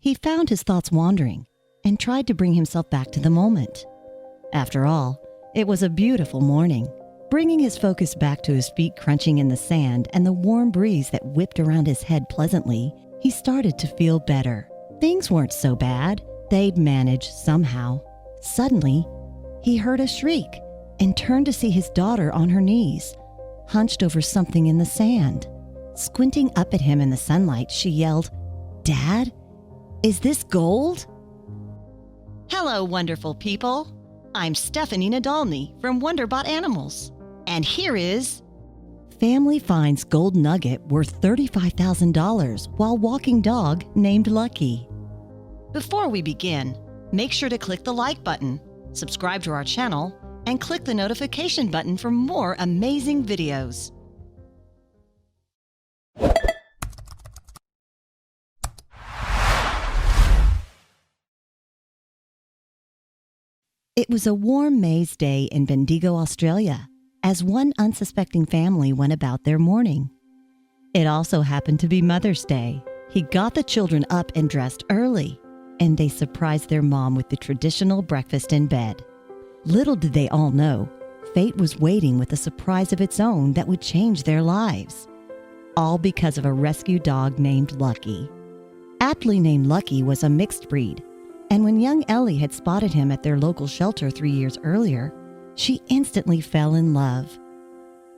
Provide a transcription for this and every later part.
He found his thoughts wandering and tried to bring himself back to the moment. After all, it was a beautiful morning. Bringing his focus back to his feet crunching in the sand and the warm breeze that whipped around his head pleasantly, he started to feel better. Things weren't so bad. They'd manage somehow. Suddenly, he heard a shriek and turned to see his daughter on her knees, hunched over something in the sand. Squinting up at him in the sunlight, she yelled, "Dad, is this gold?" Hello, wonderful people. I'm Stephanie Nadolny from Wonderbot Animals. And here is... Family finds gold nugget worth $35,000 while walking dog named Lucky. Before we begin, make sure to click the like button, subscribe to our channel, and click the notification button for more amazing videos. It was a warm May's day in Bendigo, Australia, as one unsuspecting family went about their morning. It also happened to be Mother's Day. He got the children up and dressed early, and they surprised their mom with the traditional breakfast in bed. Little did they all know, fate was waiting with a surprise of its own that would change their lives. All because of a rescue dog named Lucky. Aptly named Lucky was a mixed breed, and when young Ellie had spotted him at their local shelter 3 years earlier, she instantly fell in love.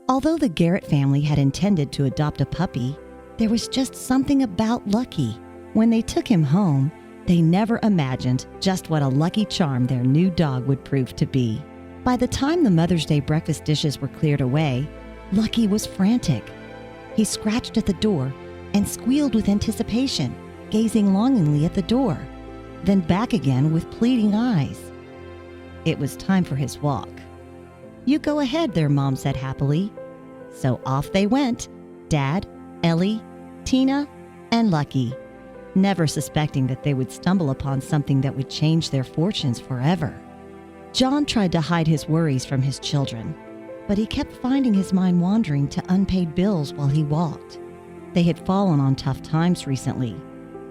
Although the Garrett family had intended to adopt a puppy, there was just something about Lucky. When they took him home, they never imagined just what a lucky charm their new dog would prove to be. By the time the Mother's Day breakfast dishes were cleared away, Lucky was frantic. He scratched at the door and squealed with anticipation, gazing longingly at the door, then back again with pleading eyes. It was time for his walk. "You go ahead," their mom said happily. So off they went, Dad, Ellie, Tina, and Lucky, never suspecting that they would stumble upon something that would change their fortunes forever. John tried to hide his worries from his children, but he kept finding his mind wandering to unpaid bills while he walked. They had fallen on tough times recently,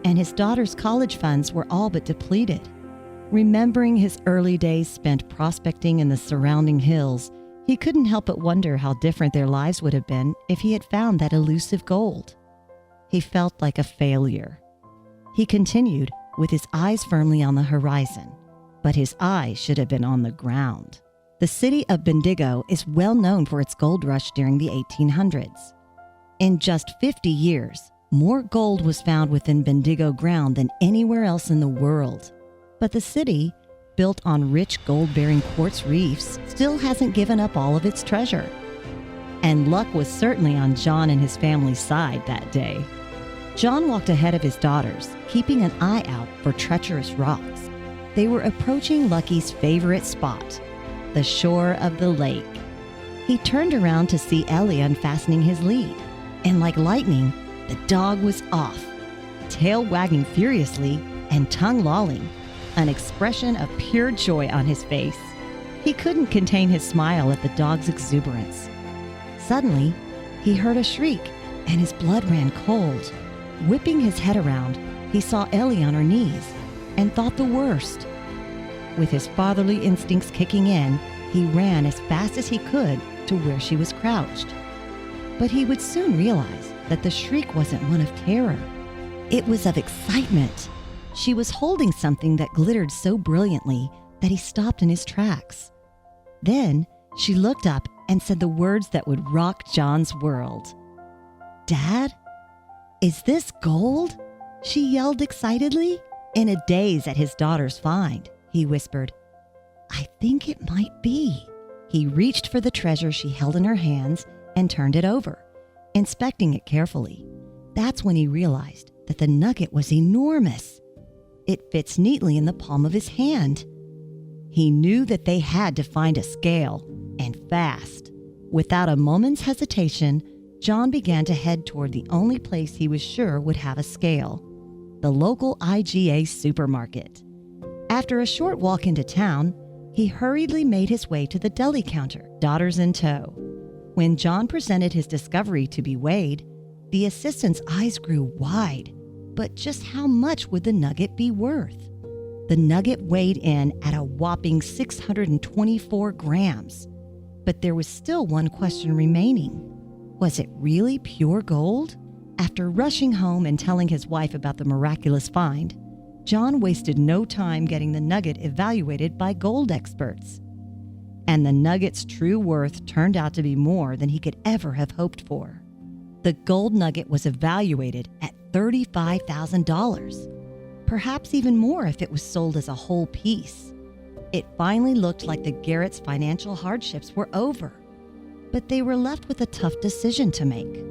and his daughter's college funds were all but depleted. Remembering his early days spent prospecting in the surrounding hills, he couldn't help but wonder how different their lives would have been if he had found that elusive gold. He felt like a failure. He continued, with his eyes firmly on the horizon, but his eyes should have been on the ground. The city of Bendigo is well known for its gold rush during the 1800s. In just 50 years, more gold was found within Bendigo ground than anywhere else in the world. But the city, built on rich gold-bearing quartz reefs, still hasn't given up all of its treasure. And luck was certainly on John and his family's side that day. John walked ahead of his daughters, keeping an eye out for treacherous rocks. They were approaching Lucky's favorite spot, the shore of the lake. He turned around to see Ellie unfastening his lead, and like lightning, the dog was off, tail wagging furiously and tongue lolling, an expression of pure joy on his face. He couldn't contain his smile at the dog's exuberance. Suddenly, he heard a shriek, and his blood ran cold. Whipping his head around, he saw Ellie on her knees and thought the worst. With his fatherly instincts kicking in, he ran as fast as he could to where she was crouched. But he would soon realize that the shriek wasn't one of terror. It was of excitement. She was holding something that glittered so brilliantly that he stopped in his tracks. Then she looked up and said the words that would rock John's world. "Dad, is this gold?" she yelled excitedly. In a daze at his daughter's find, he whispered, "I think it might be." He reached for the treasure she held in her hands and turned it over, inspecting it carefully. That's when he realized that the nugget was enormous. It fits neatly in the palm of his hand. He knew that they had to find a scale, and fast. Without a moment's hesitation, John began to head toward the only place he was sure would have a scale, the local IGA supermarket. After a short walk into town, he hurriedly made his way to the deli counter, daughters in tow. When John presented his discovery to be weighed, the assistant's eyes grew wide. But just how much would the nugget be worth? The nugget weighed in at a whopping 624 grams. But there was still one question remaining. Was it really pure gold? After rushing home and telling his wife about the miraculous find, John wasted no time getting the nugget evaluated by gold experts. And the nugget's true worth turned out to be more than he could ever have hoped for. The gold nugget was evaluated at $35,000, perhaps even more if it was sold as a whole piece. It finally looked like the Garretts' financial hardships were over, but they were left with a tough decision to make.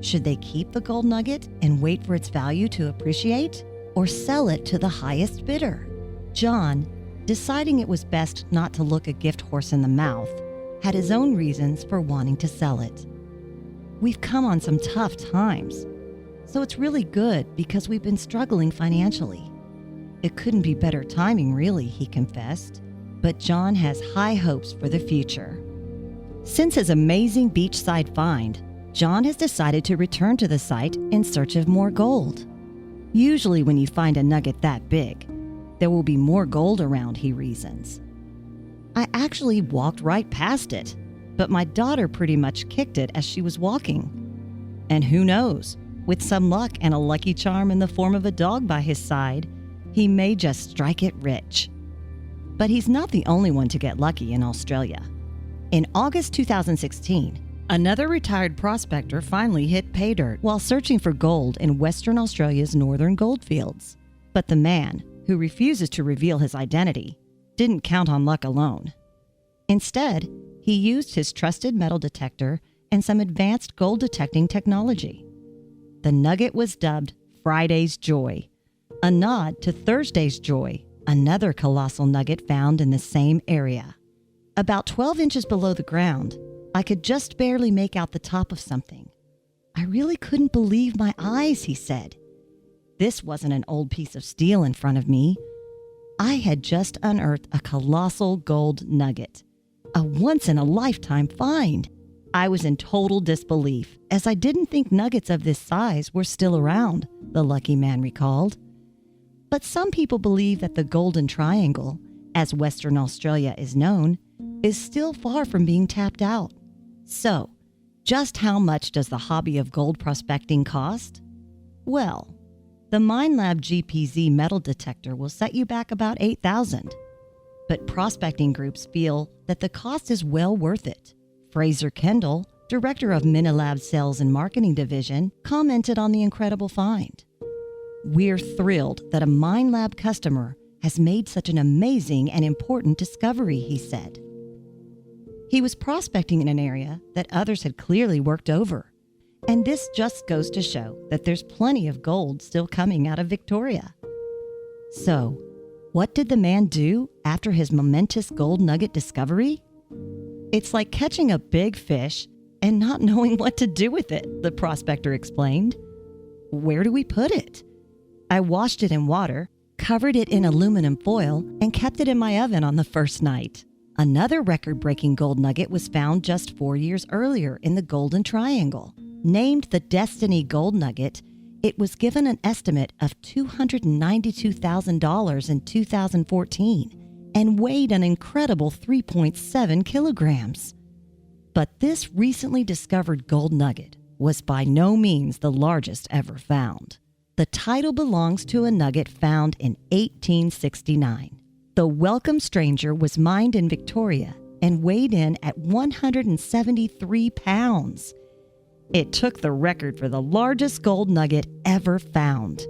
Should they keep the gold nugget and wait for its value to appreciate, or sell it to the highest bidder? John, deciding it was best not to look a gift horse in the mouth, had his own reasons for wanting to sell it. We've come on some tough times, so it's really good because we've been struggling financially. It couldn't be better timing, really, he confessed. But John has high hopes for the future. Since his amazing beachside find, John has decided to return to the site in search of more gold. Usually when you find a nugget that big, there will be more gold around, he reasons. I actually walked right past it, but my daughter pretty much kicked it as she was walking. And who knows, with some luck and a lucky charm in the form of a dog by his side, he may just strike it rich. But he's not the only one to get lucky in Australia. In August 2016, another retired prospector finally hit pay dirt while searching for gold in Western Australia's northern goldfields. But the man, who refuses to reveal his identity, didn't count on luck alone. Instead, he used his trusted metal detector and some advanced gold detecting technology. The nugget was dubbed Friday's Joy, a nod to Thursday's Joy, another colossal nugget found in the same area. About 12 inches below the ground, I could just barely make out the top of something. I really couldn't believe my eyes, he said. This wasn't an old piece of steel in front of me. I had just unearthed a colossal gold nugget, a once-in-a-lifetime find. I was in total disbelief, as I didn't think nuggets of this size were still around, the lucky man recalled. But some people believe that the Golden Triangle, as Western Australia is known, is still far from being tapped out. So, just how much does the hobby of gold prospecting cost? Well, the Minelab GPZ metal detector will set you back about $8,000. But prospecting groups feel that the cost is well worth it. Fraser Kendall, director of Minelab's Sales and Marketing Division, commented on the incredible find. "We're thrilled that a Minelab customer has made such an amazing and important discovery," he said. He was prospecting in an area that others had clearly worked over. And this just goes to show that there's plenty of gold still coming out of Victoria. So, what did the man do after his momentous gold nugget discovery? It's like catching a big fish and not knowing what to do with it, the prospector explained. "Where do we put it? I washed it in water, covered it in aluminum foil, and kept it in my oven on the first night." Another record-breaking gold nugget was found just 4 years earlier in the Golden Triangle. Named the Destiny Gold Nugget, it was given an estimate of $292,000 in 2014 and weighed an incredible 3.7 kilograms. But this recently discovered gold nugget was by no means the largest ever found. The title belongs to a nugget found in 1869. The Welcome Stranger was mined in Victoria and weighed in at 173 pounds. It took the record for the largest gold nugget ever found.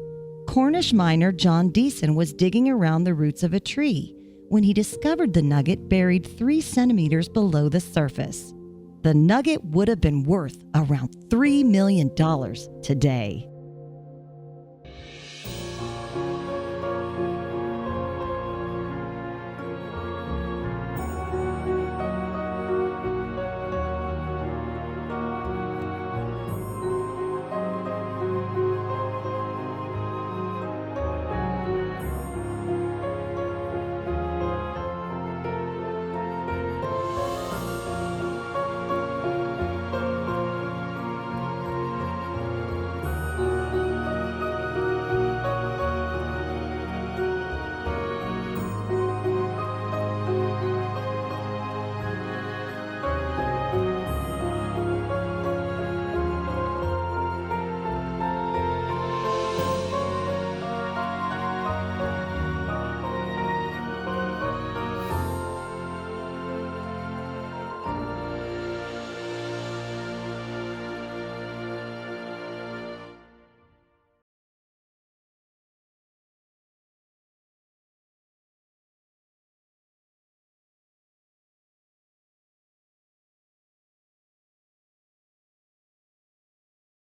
Cornish miner John Deason was digging around the roots of a tree when he discovered the nugget buried 3 centimeters below the surface. The nugget would have been worth around $3 million today.